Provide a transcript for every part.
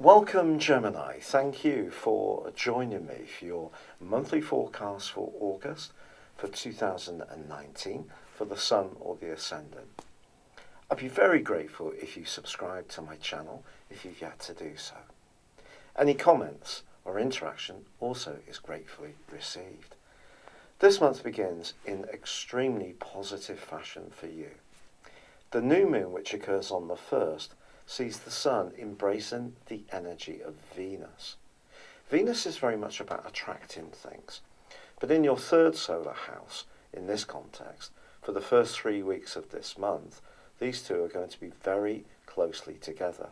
Welcome, Gemini. Thank you for joining me for your monthly forecast for August for 2019 for the Sun or the Ascendant. I'd be very grateful if you subscribe to my channel if you've yet to do so. Any comments or interaction also is gratefully received. This month begins in extremely positive fashion for you. The new moon, which occurs on the 1st, sees the Sun embracing the energy of Venus. Venus is very much about attracting things, but in your third solar house, in this context, for the first 3 weeks of this month, these two are going to be very closely together.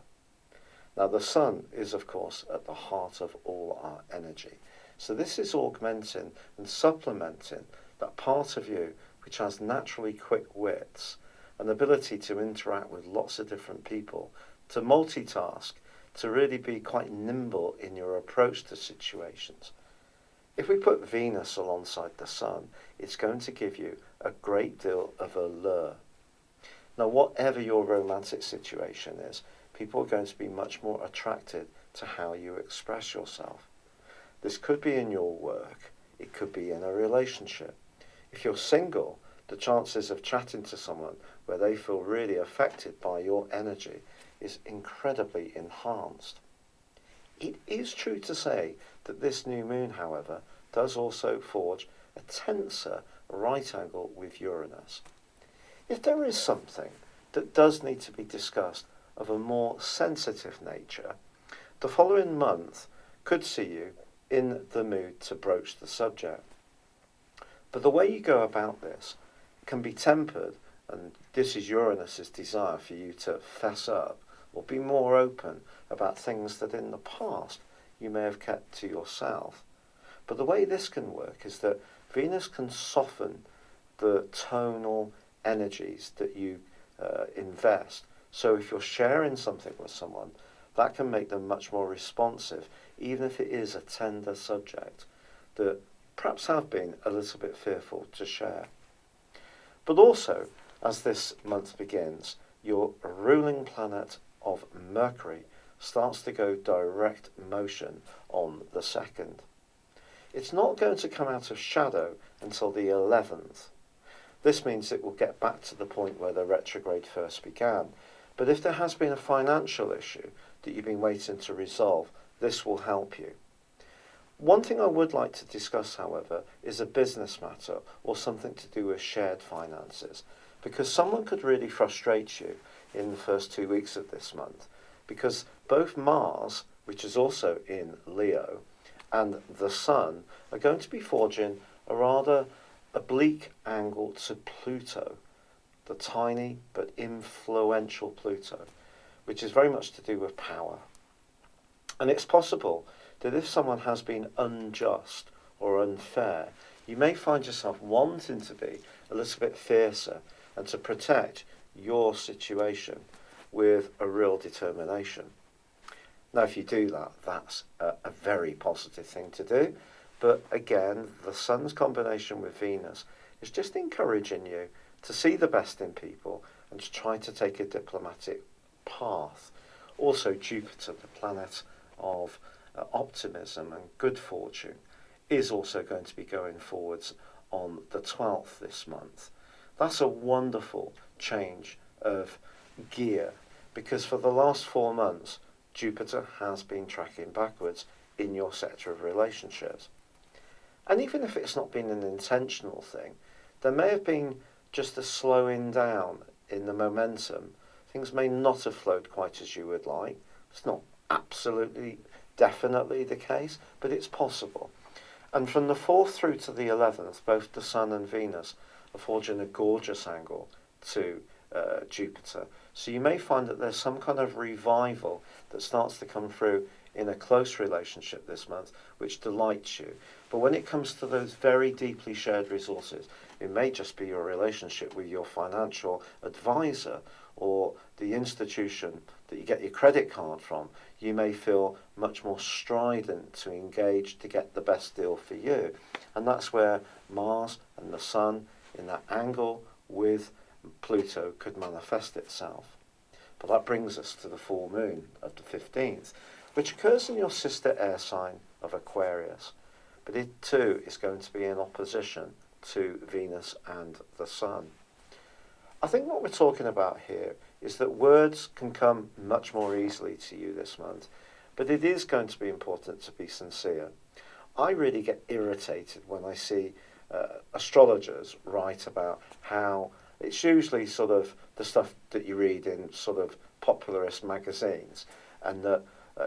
Now the Sun is of course at the heart of all our energy, so this is augmenting and supplementing that part of you which has naturally quick wits, an ability to interact with lots of different people, to multitask, to really be quite nimble in your approach to situations. If we put Venus alongside the Sun, it's going to give you a great deal of allure. Now, whatever your romantic situation is, people are going to be much more attracted to how you express yourself. This could be in your work, it could be in a relationship. If you're single, the chances of chatting to someone where they feel really affected by your energy is incredibly enhanced. It is true to say that this new moon, however, does also forge a tenser right angle with Uranus. If there is something that does need to be discussed of a more sensitive nature, the following month could see you in the mood to broach the subject. But the way you go about this can be tempered, and this is Uranus's desire for you to fess up or be more open about things that in the past you may have kept to yourself. But the way this can work is that Venus can soften the tonal energies that you invest. So if you're sharing something with someone, that can make them much more responsive, even if it is a tender subject that perhaps have been a little bit fearful to share. But also, as this month begins, your ruling planet of Mercury starts to go direct motion on the 2nd. It's not going to come out of shadow until the 11th. This means it will get back to the point where the retrograde first began. But if there has been a financial issue that you've been waiting to resolve, this will help you. One thing I would like to discuss, however, is a business matter or something to do with shared finances, because someone could really frustrate you in the first 2 weeks of this month, because both Mars, which is also in Leo, and the Sun are going to be forging a rather oblique angle to Pluto, the tiny but influential Pluto, which is very much to do with power. And it's possible that if someone has been unjust or unfair, you may find yourself wanting to be a little bit fiercer and to protect your situation with a real determination. Now, if you do that, that's a very positive thing to do. But again, the Sun's combination with Venus is just encouraging you to see the best in people and to try to take a diplomatic path. Also, Jupiter, the planet of optimism and good fortune, is also going to be going forwards on the 12th this month. That's a wonderful change of gear, because for the last 4 months Jupiter has been tracking backwards in your sector of relationships. And even if it's not been an intentional thing, there may have been just a slowing down in the momentum. Things may not have flowed quite as you would like. It's not absolutely definitely the case, but it's possible. And from the 4th through to the 11th, both the Sun and Venus are forging a gorgeous angle to Jupiter. So you may find that there's some kind of revival that starts to come through in a close relationship this month, which delights you. But when it comes to those very deeply shared resources, it may just be your relationship with your financial advisor or the institution that you get your credit card from. You may feel much more strident to engage to get the best deal for you. And that's where Mars and the Sun in that angle with Pluto could manifest itself. But that brings us to the full moon of the 15th. which occurs in your sister air sign of Aquarius, but it too is going to be in opposition to Venus and the Sun. I think what we're talking about here is that words can come much more easily to you this month, but it is going to be important to be sincere. I really get irritated when I see astrologers write about how it's usually sort of the stuff that you read in sort of popularist magazines, and that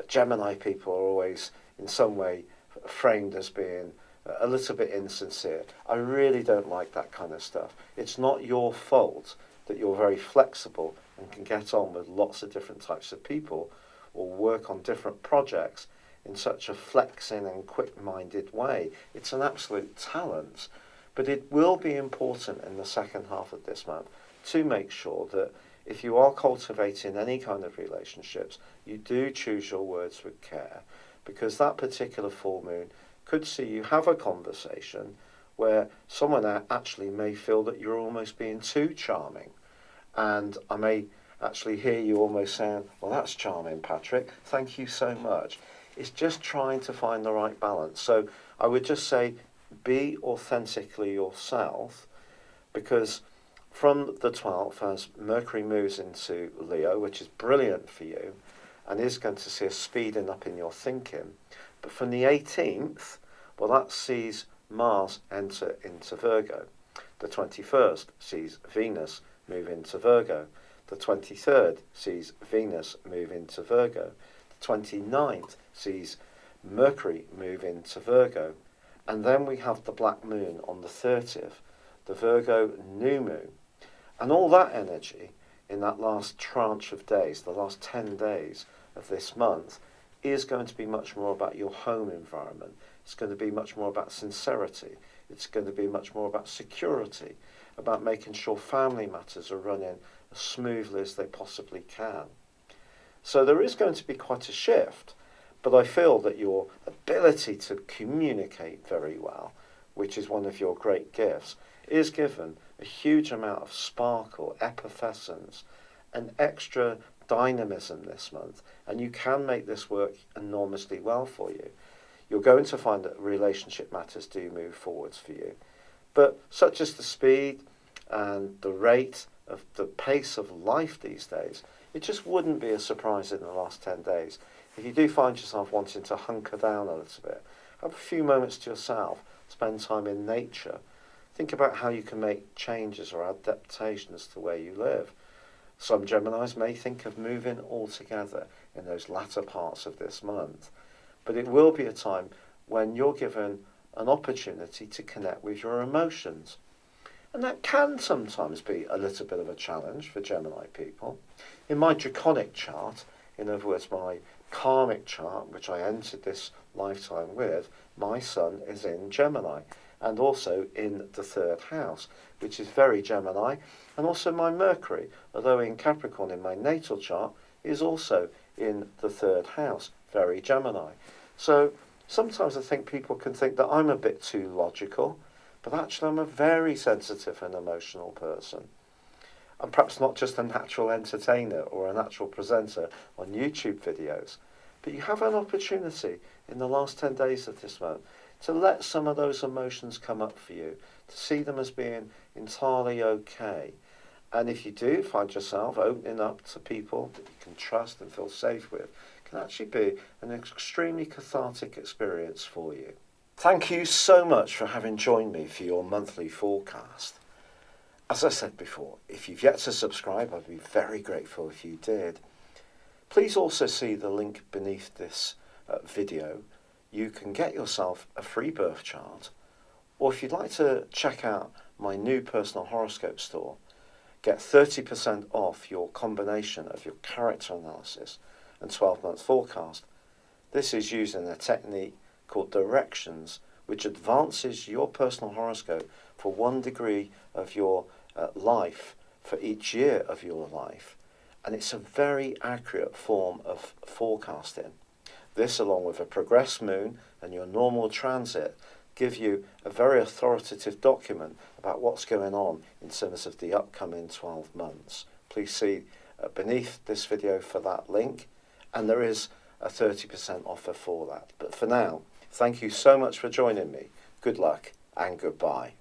Gemini people are always in some way framed as being a little bit insincere. I really don't like that kind of stuff. It's not your fault that you're very flexible and can get on with lots of different types of people or work on different projects in such a flexing and quick-minded way. It's an absolute talent, but it will be important in the second half of this month to make sure that if you are cultivating any kind of relationships, you do choose your words with care, because that particular full moon could see you have a conversation where someone actually may feel that you're almost being too charming. And I may actually hear you almost saying, well, that's charming, Patrick, thank you so much. It's just trying to find the right balance. So I would just say, be authentically yourself, because from the 12th, as Mercury moves into Leo, which is brilliant for you, and is going to see a speeding up in your thinking. But from the 18th, well, that sees Mars enter into Virgo. The 21st sees Venus move into Virgo. The 23rd sees Venus move into Virgo. The 29th sees Mercury move into Virgo. And then we have the black moon on the 30th, the Virgo new moon. And all that energy in that last tranche of days, the last 10 days of this month, is going to be much more about your home environment. It's going to be much more about sincerity. It's going to be much more about security, about making sure family matters are running as smoothly as they possibly can. So there is going to be quite a shift, but I feel that your ability to communicate very well, which is one of your great gifts, is given a huge amount of sparkle, effervescence, and extra dynamism this month, and you can make this work enormously well for you. You're going to find that relationship matters do move forwards for you, but such as the speed and the rate of the pace of life these days, it just wouldn't be a surprise in the last 10 days. If you do find yourself wanting to hunker down a little bit, have a few moments to yourself, spend time in nature, think about how you can make changes or adaptations to where you live. Some Geminis may think of moving altogether in those latter parts of this month, but it will be a time when you're given an opportunity to connect with your emotions. And that can sometimes be a little bit of a challenge for Gemini people. In my draconic chart, in other words, my karmic chart, which I entered this lifetime with, my sun is in Gemini, and also in the 3rd house, which is very Gemini, and also my Mercury, although in Capricorn in my natal chart, is also in the 3rd house, very Gemini. So sometimes I think people can think that I'm a bit too logical, but actually I'm a very sensitive and emotional person. I'm perhaps not just a natural entertainer or a natural presenter on YouTube videos, but you have an opportunity in the last 10 days of this month to let some of those emotions come up for you, to see them as being entirely okay. And if you do find yourself opening up to people that you can trust and feel safe with, it can actually be an extremely cathartic experience for you. Thank you so much for having joined me for your monthly forecast. As I said before, if you've yet to subscribe, I'd be very grateful if you did. Please also see the link beneath this video. You can get yourself a free birth chart, or if you'd like to check out my new personal horoscope store, get 30% off your combination of your character analysis and 12-month forecast. This is using a technique called directions, which advances your personal horoscope for 1 degree of your life for each year of your life. And it's a very accurate form of forecasting. This, along with a progressed moon and your normal transit, give you a very authoritative document about what's going on in terms of the upcoming 12 months. Please see beneath this video for that link. And there is a 30% offer for that. But for now, thank you so much for joining me. Good luck and goodbye.